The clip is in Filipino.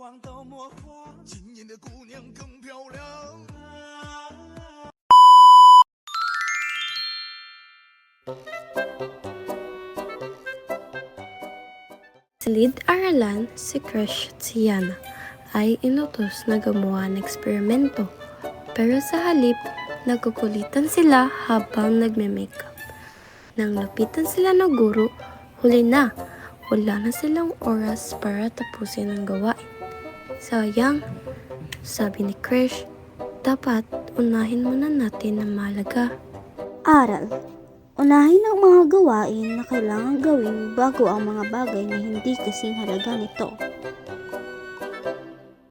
望到魔化，今年的姑娘更漂亮。Silid-aralan si Krish at si Yana ay inutos na gumawa ng eksperimento. Pero sa halip, nagkukulitan sila habang nagme-makeup. Nang lapitan sila ng guro, huli na. Wala na silang oras para tapusin ang gawain. Sayang, sabi ni Krish, dapat unahin muna natin ang mahalaga. Aral. Unahin ang mga gawain na kailangan gawin bago ang mga bagay na hindi kasing halaga nito.